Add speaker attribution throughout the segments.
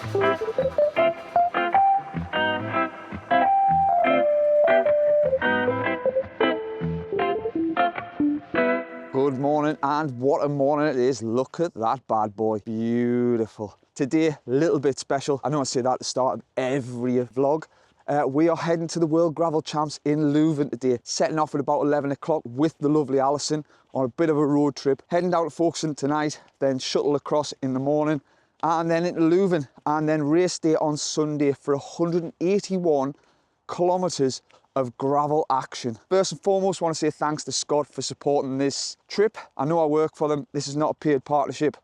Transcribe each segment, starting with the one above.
Speaker 1: Good morning, and what a morning it is. Look at that bad boy, beautiful. Today, a little bit special. I know I say that at the start of every vlog. We are heading to the World Gravel Champs in Leuven today, setting off at about 11 o'clock with the lovely Alison on a bit of a road trip, heading down to Folkestone tonight, then shuttle across in the morning, and then into Leuven, and then race day on Sunday for 181 kilometres of gravel action. First and foremost, I want to say thanks to Scott for supporting this trip. I know I work for them. This is not a paid partnership.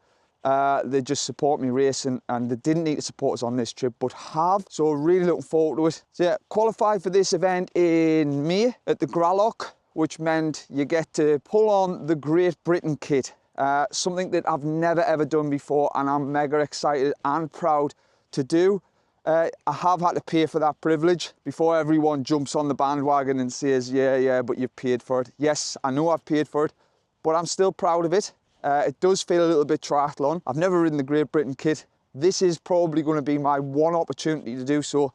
Speaker 1: They just support me racing, and they didn't need to support us on this trip, but have. So really looking forward to it. So yeah, qualified for this event in May at the Gralock, which meant you get to pull on the Great Britain kit. Something that I've never ever done before, and I'm mega excited and proud to do. I have had to pay for that privilege before everyone jumps on the bandwagon and says, yeah, but you've paid for it. Yes, I know I've paid for it, but I'm still proud of it. It does feel a little bit triathlon. I've never ridden the Great Britain kit. This is probably going to be my one opportunity to do so.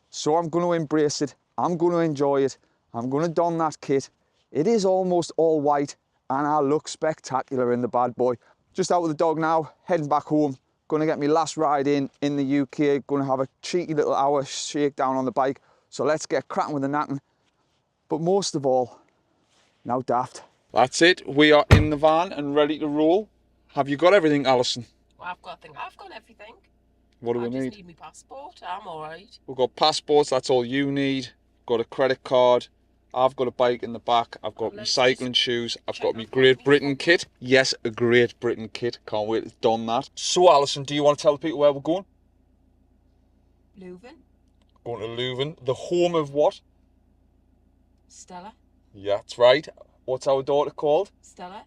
Speaker 1: So I'm going to embrace it. I'm going to enjoy it. I'm going to don that kit. It is almost all white, and I look spectacular in the bad boy. Just out with the dog now, heading back home. Going to get my last ride in the UK. Going to have a cheeky little hour shakedown on the bike. So let's get cracking with the knacking. But most of all, now daft. That's it. We are in the van and ready to roll. Have you got everything, Alison?
Speaker 2: Well, I've got everything.
Speaker 1: What do we need?
Speaker 2: I just need my passport. I'm all right.
Speaker 1: We've got passports. That's all you need. Got a credit card. I've got a bike in the back. I've got my cycling shoes. I've got my Great Britain kit. Yes, a Great Britain kit. Can't wait to don that. So, Alison, do you want to tell the people where we're going?
Speaker 2: Leuven.
Speaker 1: Going to Leuven. The home of what?
Speaker 2: Stella.
Speaker 1: Yeah, that's right. What's our daughter called?
Speaker 2: Stella.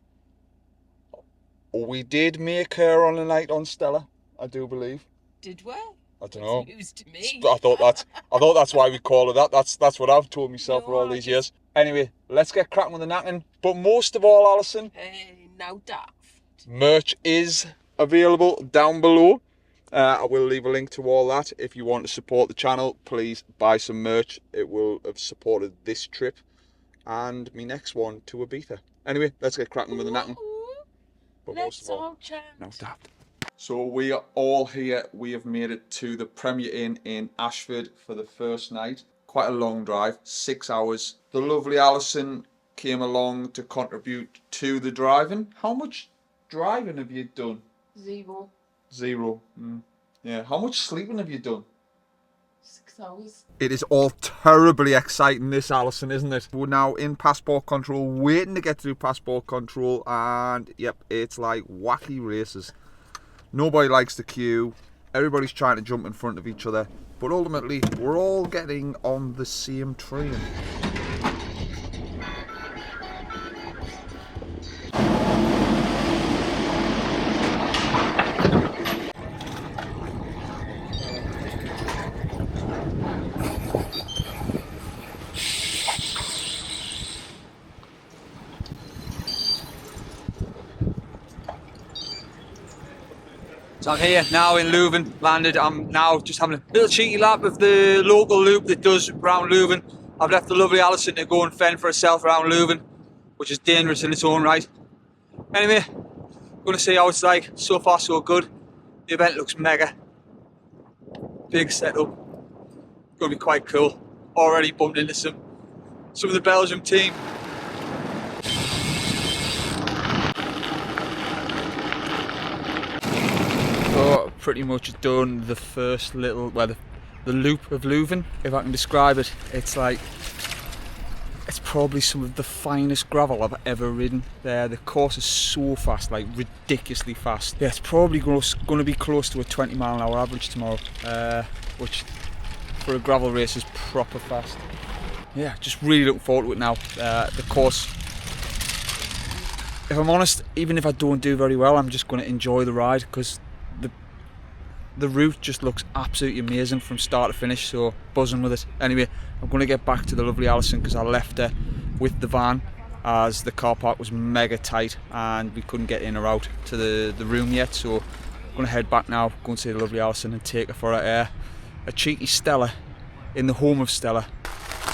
Speaker 1: Oh, we did make her on a night on Stella, I do believe.
Speaker 2: Did we?
Speaker 1: I don't know.
Speaker 2: It's news to me.
Speaker 1: I thought that's why we call her that. That's what I've told myself for all these years. Anyway, let's get cracking with the knacking. But most of all, Alison,
Speaker 2: Hey, now daft.
Speaker 1: merch is available down below. I will leave a link to all that. If you want to support the channel, please buy some merch. It will have supported this trip and my next one to Ibiza. Anyway, let's get cracking with the knacking. But most of all, now daft. So we are all here. We have made it to the Premier Inn in Ashford for the first night. Quite a long drive, 6 hours. The lovely Alison came along to contribute to the driving. How much driving have you done?
Speaker 2: Zero.
Speaker 1: Zero. Yeah. How much sleeping have you done?
Speaker 2: 6 hours.
Speaker 1: It is all terribly exciting, this, Alison, isn't it? We're now in passport control, waiting to get through passport control, and yep, it's like wacky races. Nobody likes the queue. Everybody's trying to jump in front of each other. But ultimately, we're all getting on the same train. So I'm here now in Leuven, landed. I'm now just having a little cheeky lap of the local loop that does around Leuven. I've left the lovely Alison to go and fend for herself around Leuven, which is dangerous in its own right. Anyway, going to see how it's like. So far so good. The event looks mega. Big setup. Going to be quite cool. Already bumped into some of the Belgium team. So pretty much done the first little, well, the loop of Leuven, if I can describe it. It's like, it's probably some of the finest gravel I've ever ridden there. The course is so fast, like ridiculously fast. Yeah, it's probably going to be close to a 20-mile-an-hour average tomorrow, which for a gravel race is proper fast. Yeah, just really looking forward to it now. The course, if I'm honest, even if I don't do very well, I'm just going to enjoy the ride, because the route just looks absolutely amazing from start to finish, so buzzing with it. Anyway, I'm going to get back to the lovely Alison because I left her with the van as the car park was mega tight and we couldn't get in or out to the room yet, so I'm going to head back now, go and see the lovely Alison and take her for a cheeky Stella in the home of Stella.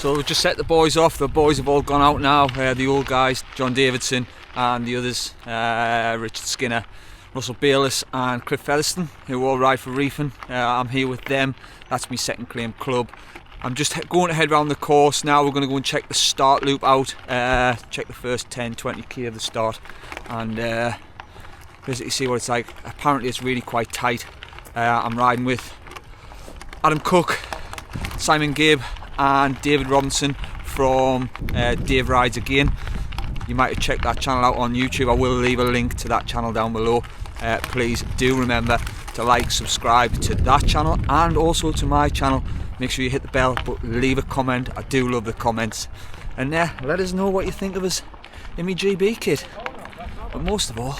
Speaker 1: So we've just set the boys off. The boys have all gone out now. The old guys, John Davidson, and the others, Richard Skinner, Russell Bayliss and Cliff Featherstone, who all ride for Leuven. I'm here with them. That's my second claim club. I'm just going to head around the course now. We're going to go and check the start loop out, check the first 10-20k of the start, and basically see what it's like. Apparently it's really quite tight. I'm riding with Adam Cook, Simon Gibb and David Robinson from Dave Rides Again. You might have checked that channel out on YouTube. I will leave a link to that channel down below. Please do remember to like, subscribe to that channel and also to my channel. Make sure you hit the bell, but leave a comment. I do love the comments. And let us know what you think of us in my GB kit. But most of all,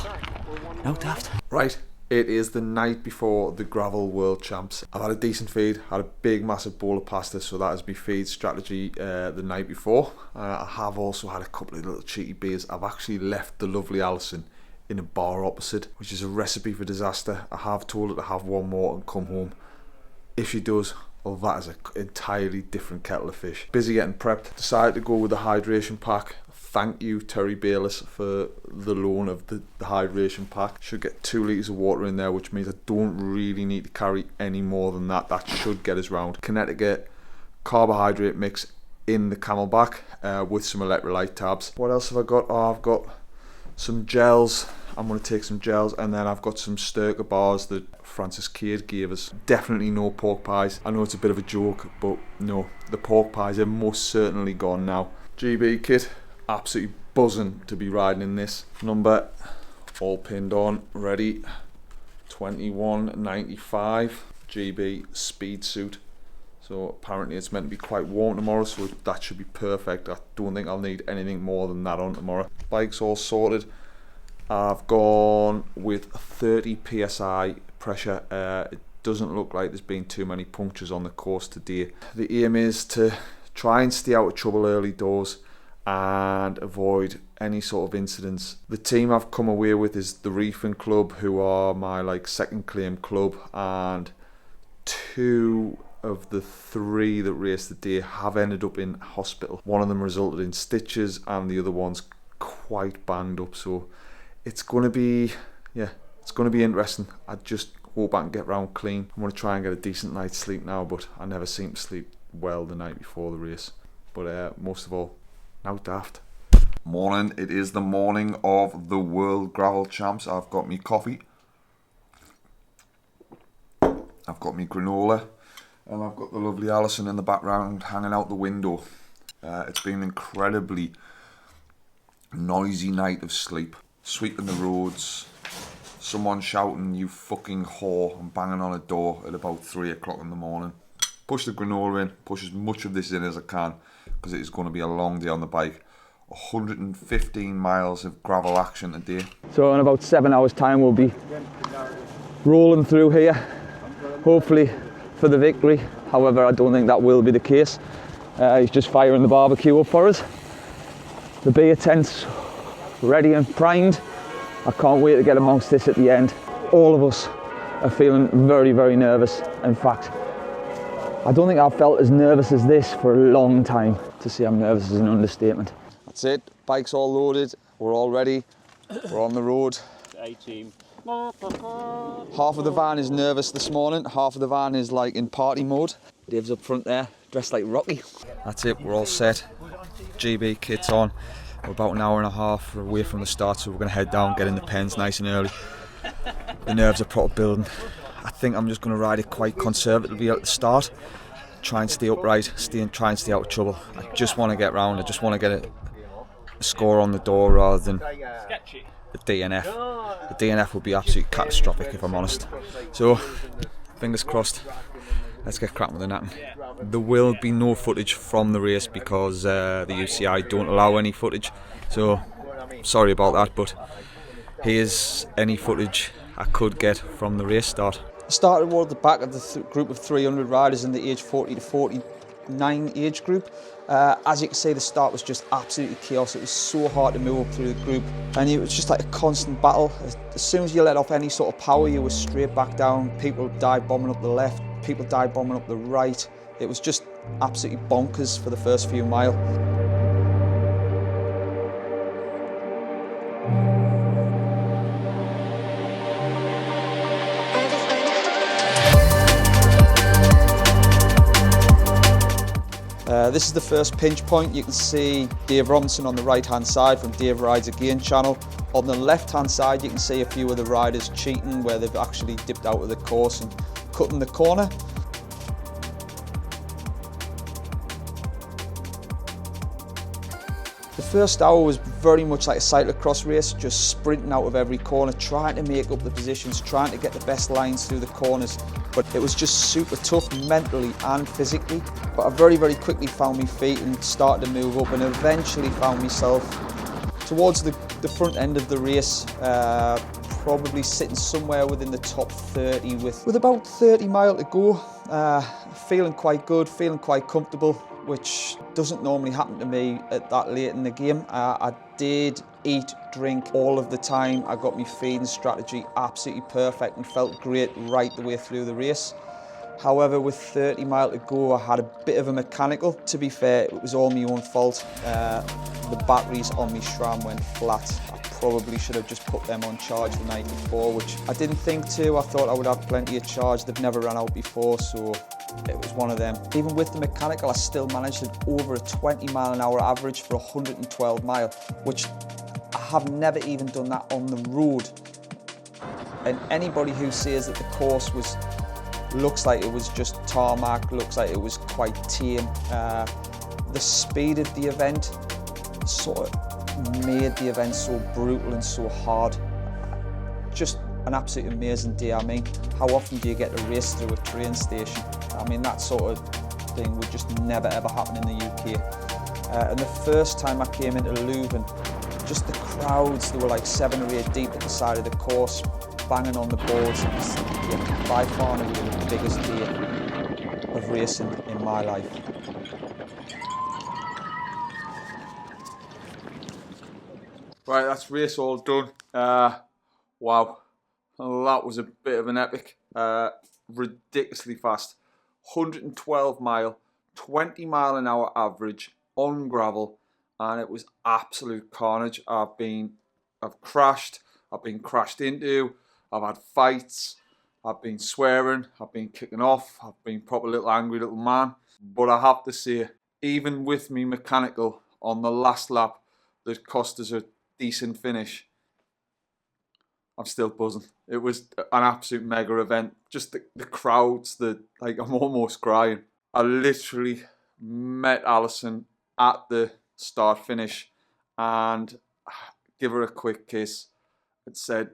Speaker 1: no daft. Right, it is the night before the Gravel World Champs. I've had a decent feed, had a big massive bowl of pasta, so that is my feed strategy the night before. I have also had a couple of little cheeky beers. I've actually left the lovely Alison in a bar opposite, which is a recipe for disaster. I have told her to have one more and come home. If she does, well, that is an entirely different kettle of fish. Busy getting prepped. Decided to go with the hydration pack. Thank you, Terry Bayliss, for the loan of the hydration pack. Should get 2 litres of water in there, which means I don't really need to carry any more than that. That should get us round. Connecticut carbohydrate mix in the Camelback with some electrolyte tabs. What else have I got? Oh, I've got some gels. I'm going to take some gels, and then I've got some Sturker bars that Francis Cade gave us. Definitely no pork pies. I know it's a bit of a joke, but no, the pork pies are most certainly gone now. GB kit, absolutely buzzing to be riding in this. Number all pinned on, ready. 21.95 GB speed suit. So apparently it's meant to be quite warm tomorrow, so that should be perfect. I don't think I'll need anything more than that on tomorrow. Bike's all sorted. I've gone with 30 psi pressure. It doesn't look like there's been too many punctures on the course today. The aim is to try and stay out of trouble early doors and avoid any sort of incidents. The team I've come away with is the Leuven club, who are my second claim club, and 2 of the 3 that raced the day have ended up in hospital. One of them resulted in stitches and the other one's quite banged up, so it's going to be interesting. I just hope I can get round clean. I'm going to try and get a decent night's sleep now, but I never seem to sleep well the night before the race. But most of all, now daft. Morning, it is the morning of the World Gravel Champs. I've got me coffee, I've got me granola, and I've got the lovely Alison in the background hanging out the window. It's been an incredibly noisy night of sleep. Sweeping the roads, someone shouting "you fucking whore" and banging on a door at about 3 o'clock in the morning. Push the granola in, push as much of this in as I can, because it is going to be a long day on the bike. 115 miles of gravel action today. So in about 7 hours time we'll be rolling through here, hopefully for the victory. However, I don't think that will be the case. He's just firing the barbecue up for us. The beer tent's ready and primed. I can't wait to get amongst this at the end. All of us are feeling very, very nervous. In fact, I don't think I've felt as nervous as this for a long time. To say I'm nervous is an understatement. That's it, bike's all loaded, we're all ready, we're on the road.
Speaker 3: A-team.
Speaker 1: Half of the van is nervous this morning, half of the van is in party mode. Dave's up front there, dressed like Rocky. That's it, we're all set. GB kit's on. We're about an hour and a half away from the start, so we're going to head down, get in the pens nice and early. The nerves are proper building. I think I'm just going to ride it quite conservatively at the start. Try and stay upright, try and stay out of trouble. I just want to get round, I just want to get a score on the door rather than the DNF. The DNF would be absolutely catastrophic if I'm honest. So, fingers crossed. Let's get cracking with the natting. There will be no footage from the race because the UCI don't allow any footage. So, sorry about that, but here's any footage I could get from the race start. I started toward the back of the group of 300 riders in the age 40 to 40 9 age group. As you can see, the start was just absolutely chaos. It was so hard to move up through the group, and it was just like a constant battle. As soon as you let off any sort of power, you were straight back down. People dive bombing up the left, people dive bombing up the right. It was just absolutely bonkers for the first few miles. This is the first pinch point. You can see Dave Robinson on the right hand side from Dave Rides Again channel. On the left hand side you can see a few of the riders cheating where they've actually dipped out of the course and cutting the corner. The first hour was very much like a cyclocross race, just sprinting out of every corner, trying to make up the positions, trying to get the best lines through the corners. But it was just super tough mentally and physically. But I very, very quickly found my feet and started to move up, and eventually found myself towards the front end of the race, probably sitting somewhere within the top 30 with about 30 miles to go. Feeling quite good, feeling quite comfortable, which doesn't normally happen to me at that late in the game. I did eat, drink all of the time. I got my feeding strategy absolutely perfect and felt great right the way through the race. However, with 30 miles to go, I had a bit of a mechanical. To be fair, it was all my own fault. The batteries on my SRAM went flat. I probably should have just put them on charge the night before, which I didn't think to. I thought I would have plenty of charge. They've never run out before, so it was one of them. Even with the mechanical, I still managed over a 20-mile-an-hour average for 112 miles, which I have never even done that on the road. And anybody who says that the course looks like it was just tarmac, looks like it was quite tame, the speed of the event sort of made the event so brutal and so hard. Just an absolutely amazing day. I mean, how often do you get to race through a train station? I mean, that sort of thing would just never ever happen in the UK. And the first time I came into Leuven, just the crowds, there were like 7 or 8 deep at the side of the course, banging on the boards. It was, yeah, by far and away the biggest day of racing in my life. Right, that's race all done. Wow, that was a bit of an epic. Ridiculously fast. 112 mile, 20 mile an hour average on gravel, and it was absolute carnage. I've crashed, I've been crashed into, I've had fights, I've been swearing, I've been kicking off, I've been proper little angry little man. But I have to say, even with me mechanical on the last lap that cost us a decent finish, I'm still buzzing. It was an absolute mega event. Just the crowds, like I'm almost crying. I literally met Alison at the start finish and give her a quick kiss and said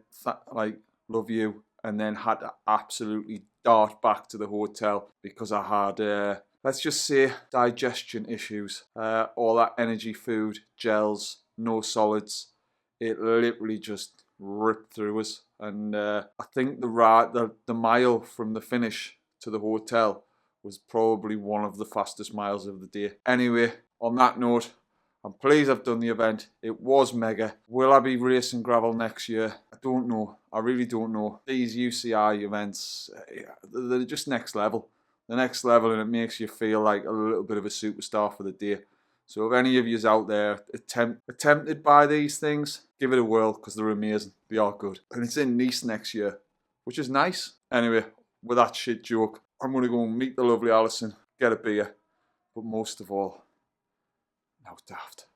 Speaker 1: like love you, and then had to absolutely dart back to the hotel because I had let's just say digestion issues. All that energy food, gels, no solids, it literally just ripped through us. And I think the mile from the finish to the hotel was probably one of the fastest miles of the day. Anyway, on that note, I'm pleased I've done the event. It was mega. Will I be racing gravel next year? I don't know. I really don't know. These UCI events, they're just next level. The next level, and it makes you feel like a little bit of a superstar for the day. So if any of you's out there tempted by these things, give it a whirl because they're amazing. They are good. And it's in Nice next year, which is nice. Anyway, with that shit joke, I'm going to go and meet the lovely Alison, get a beer. But most of all, now daft.